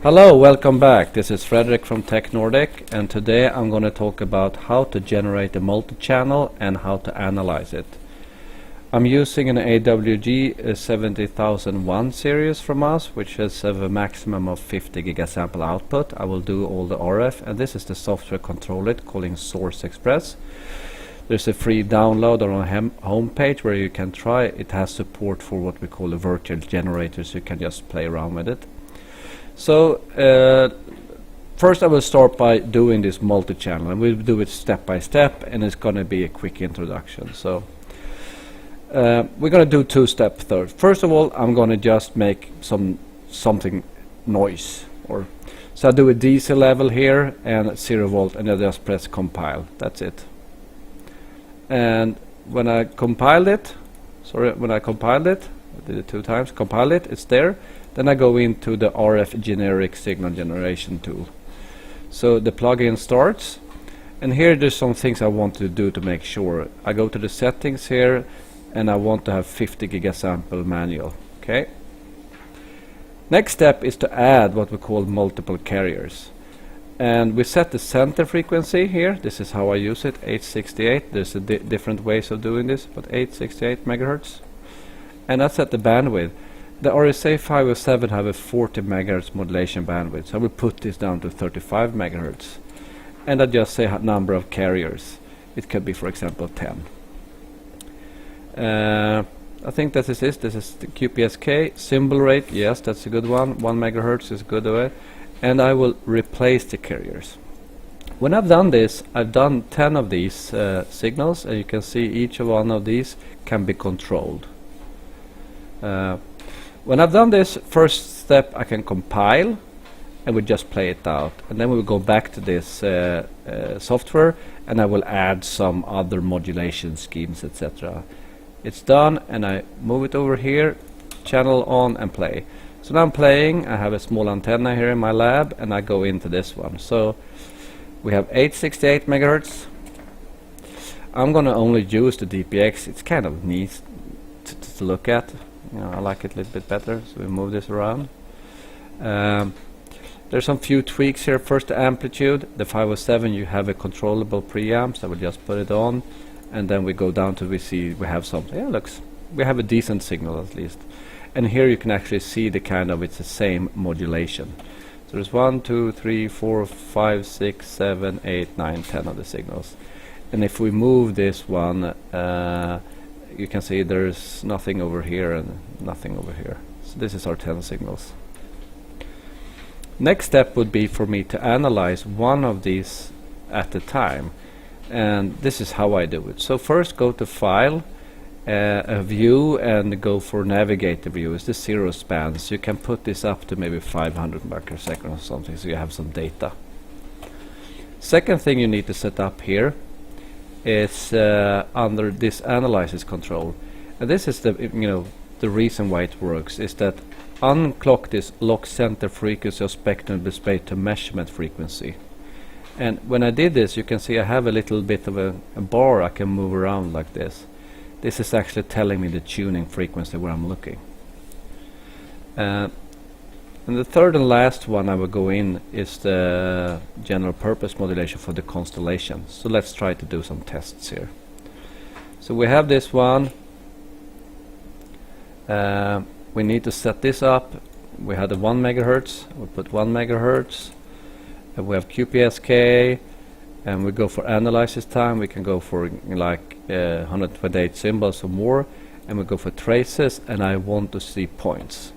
Hello, welcome back. This is Fredrik from Tech Nordic, and today I'm going to talk about how to generate a multi-channel and how to analyze it. I'm using an AWG 70001 series from us, which has a maximum of 50 gigasample output. I will do all the RF, and this is the software control it, calling Source Express. There's a free download on our home page where you can try. It has support for what we call a virtual generator, so you can just play around with it. So first I will start by doing this multi-channel, and we'll do it step by step, and it's going to be a quick introduction. So we're going to do two steps. First of all, I'm going to just make something noise, so I do a DC level here and 0 volt, and I just press compile. That's it. And when I compiled it, I did it 2 times, compile it, it's there. Then I go into the RF generic signal generation tool. So the plugin starts, and here there's some things I want to do to make sure. I go to the settings here, and I want to have 50 gigasample manual. Okay. Next step is to add what we call multiple carriers. And we set the center frequency here. This is how I use it, 868. There's different ways of doing this, but 868 megahertz. And I set the bandwidth. The RSA507 have a 40 megahertz modulation bandwidth, so I will put this down to 35 megahertz. And I just say number of carriers. It could be, for example, 10. I think that is this. This is the QPSK symbol rate. Yes, that's a good one. 1 megahertz is good away. And I will replace the carriers. When I've done this, I've done 10 of these signals, and you can see each one of these can be controlled. When I've done this first step, I can compile, and we just play it out. And then we will go back to this software, and I will add some other modulation schemes, etc. It's done, and I move it over here, channel on, and play. So now I'm playing. I have a small antenna here in my lab, and I go into this one. So we have 868 megahertz. I'm going to only use the DPX. It's kind of neat to look at. You know, I like it a little bit better, so we move this around. There's some few tweaks here. First, the amplitude. The 507, you have a controllable preamp, so I will just put it on, and then we go down to we have something. Yeah, looks. We have a decent signal at least. And here you can actually see it's the same modulation. So there's 1, 2, 3, 4, 5, 6, 7, 8, 9, 10 of the signals. And if we move this one, you can see there's nothing over here and nothing over here. So this is our 10 signals. Next step would be for me to analyze one of these at a time. And this is how I do it. So first go to File, a view, and go for navigator view. It's the 0 span, so you can put this up to maybe 500 microseconds or something, so you have some data. Second thing you need to set up here is under this analysis control, and this is the reason why it works is that unclock this lock center frequency of spectrum display to measurement frequency. And when I did this, you can see I have a little bit of a bar I can move around like this. This is actually telling me the tuning frequency where I'm looking. And the third and last one I will go in is the general purpose modulation for the Constellations. So let's try to do some tests here. So we have this one. We need to set this up. We had a 1 megahertz. We'll put 1 megahertz. And we have QPSK. And we go for analysis time. We can go for 128 symbols or more, and we go for traces, and I want to see points,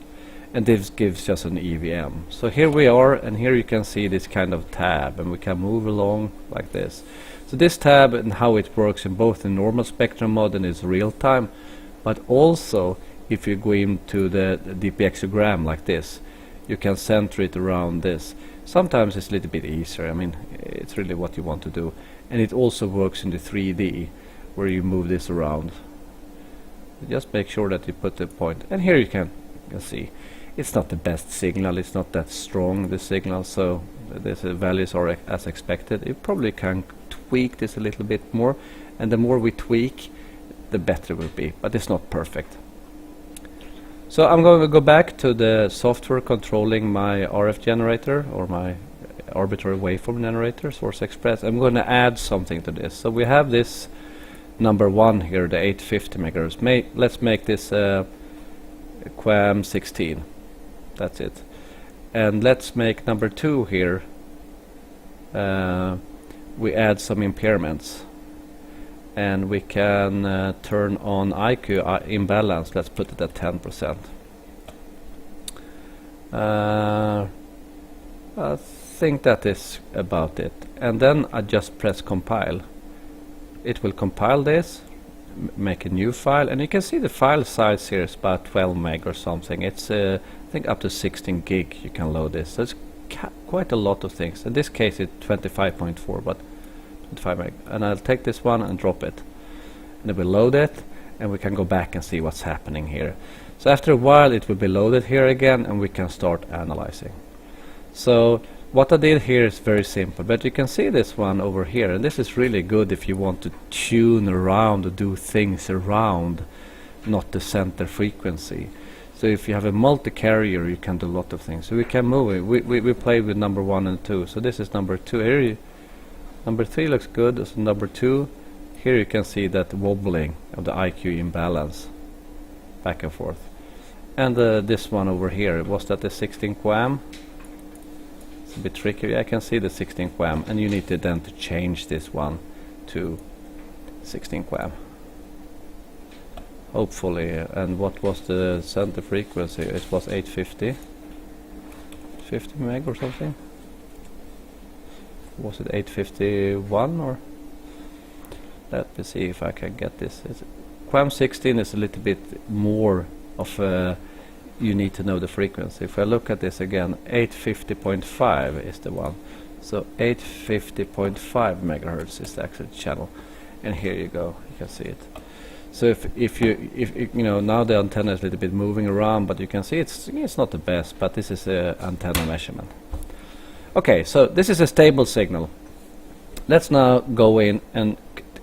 and this gives just an EVM. So here we are, and here you can see this kind of tab, and we can move along like this. So this tab and how it works in both the normal spectrum mode and is real time, but also if you go into the DPXogram like this, you can center it around this. Sometimes it's a little bit easier. I mean, it's really what you want to do. And it also works in the 3D, where you move this around. Just make sure that you put the point. And here you can see, it's not the best signal. It's not that strong, the signal. So the values are as expected. You probably can tweak this a little bit more. And the more we tweak, the better it will be. But it's not perfect. So I'm going to go back to the software controlling my RF generator, or my arbitrary waveform generator, Source Express. I'm going to add something to this. So we have this number 1 here, the 850 megahertz. Let's make this QAM16. That's it. And let's make number 2 here. We add some impairments. And we can turn on IQ imbalance. Let's put it at 10%. I think that is about it. And then I just press compile. It will compile this, make a new file, and you can see the file size here is about 12 meg or something. It's I think up to 16 gig you can load this. So it's quite a lot of things. In this case it's 25.4, but 25 meg. And I'll take this one and drop it, and it will load it, and we can go back and see what's happening here. So after a while it will be loaded here again, and we can start analyzing. So what I did here is very simple, but you can see this one over here, and this is really good if you want to tune around or do things around, not the center frequency. So if you have a multi-carrier, you can do a lot of things. So we can move it. We play with number 1 and 2. So this is number 2. Here number 3 looks good. So number 2, here you can see that wobbling of the IQ imbalance back and forth. And this one over here, was that the 16 QAM? It's a bit tricky. I can see the 16 QAM, and you need to then to change this one to 16 QAM. Hopefully. And what was the center frequency? It was 850. 50 meg or something. Was it 851 or? Let me see if I can get this. QAM16 is a little bit more of a, you need to know the frequency. If I look at this again, 850.5 is the one. So 850.5 megahertz is the actual channel, and here you go, you can see it. So if you know, now the antenna is a little bit moving around, but you can see it's not the best, but this is a antenna measurement. Okay, so this is a stable signal. Let's now go in and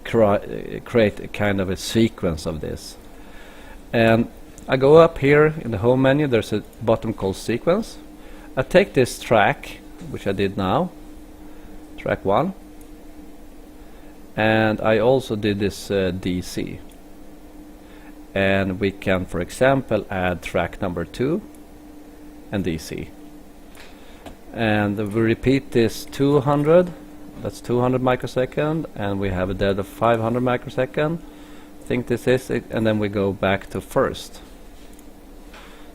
create a kind of a sequence of this. And I go up here in the home menu, there's a button called sequence. I take this track, which I did now, track 1, and I also did this DC. And we can, for example, add track number 2 and DC. And we repeat this 200, that's 200 microsecond, and we have a dead of 500 microsecond. I think this is it, and then we go back to first.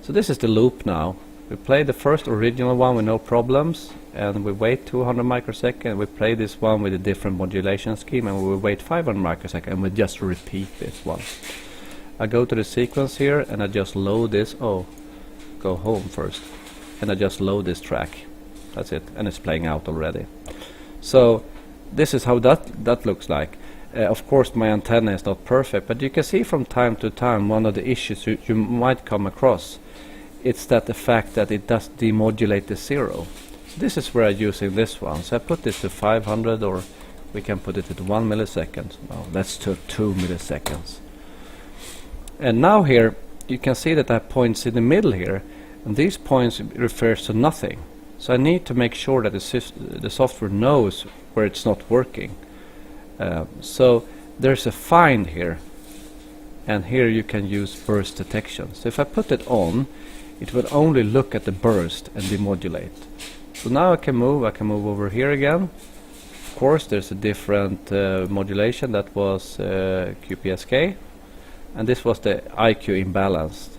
So this is the loop now. We play the first original one with no problems, and we wait 200 microsecond. We play this one with a different modulation scheme, and we wait 500 microsecond, and we just repeat this one. I go to the sequence here, and I just load this. Oh, go home first, and I just load this track. That's it, and it's playing out already. So this is how that looks like. Of course, my antenna is not perfect, but you can see from time to time one of the issues you might come across. It's that the fact that it does demodulate the 0. So this is where I'm using this one. So I put this to 500, or we can put it at 1 millisecond. No, that's to 2 milliseconds. And now here you can see that I have points in the middle here, and these points refers to nothing. So I need to make sure that the software knows where it's not working. So there's a find here, and here you can use burst detection. So if I put it on, it will only look at the burst and demodulate. So now I can move over here again. Of course there's a different modulation. That was QPSK, and this was the IQ imbalanced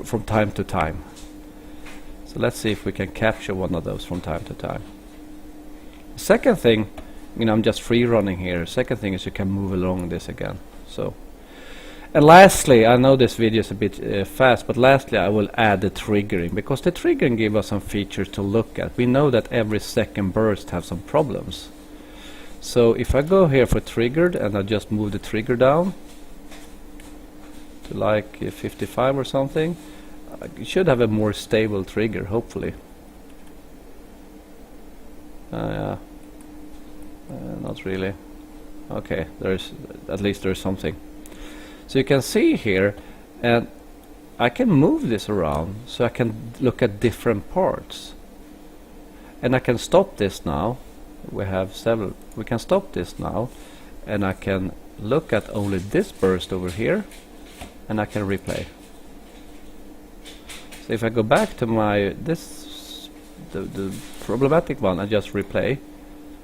from time to time. So let's see if we can capture one of those from time to time. The second thing, I'm just free running here. Second thing is you can move along this again. So, and lastly, I know this video is a bit fast, but lastly I will add the triggering, because the triggering gives us some features to look at. We know that every second burst has some problems. So if I go here for triggered, and I just move the trigger down to like 55 or something, you should have a more stable trigger, hopefully. Not really. Okay, at least there's something. So you can see here, and I can move this around so I can look at different parts. And I can stop this now. We have several. We can stop this now, and I can look at only this burst over here, and I can replay. So if I go back to my the problematic one, I just replay.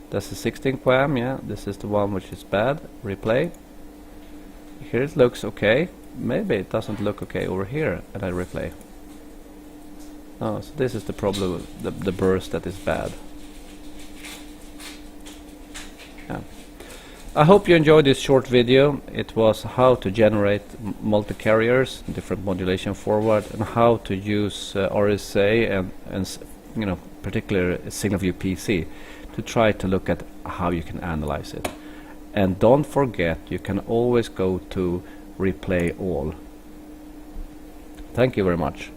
That's the 16 QAM, yeah. This is the one which is bad. Replay. Here it looks okay. Maybe it doesn't look okay over here, and I replay. Oh, so this is the problem, the burst that is bad. Yeah. I hope you enjoyed this short video. It was how to generate multi-carriers, different modulation forward, and how to use RSA and you know, particularly SignalVu-PC to try to look at how you can analyze it. And don't forget, you can always go to replay all. Thank you very much.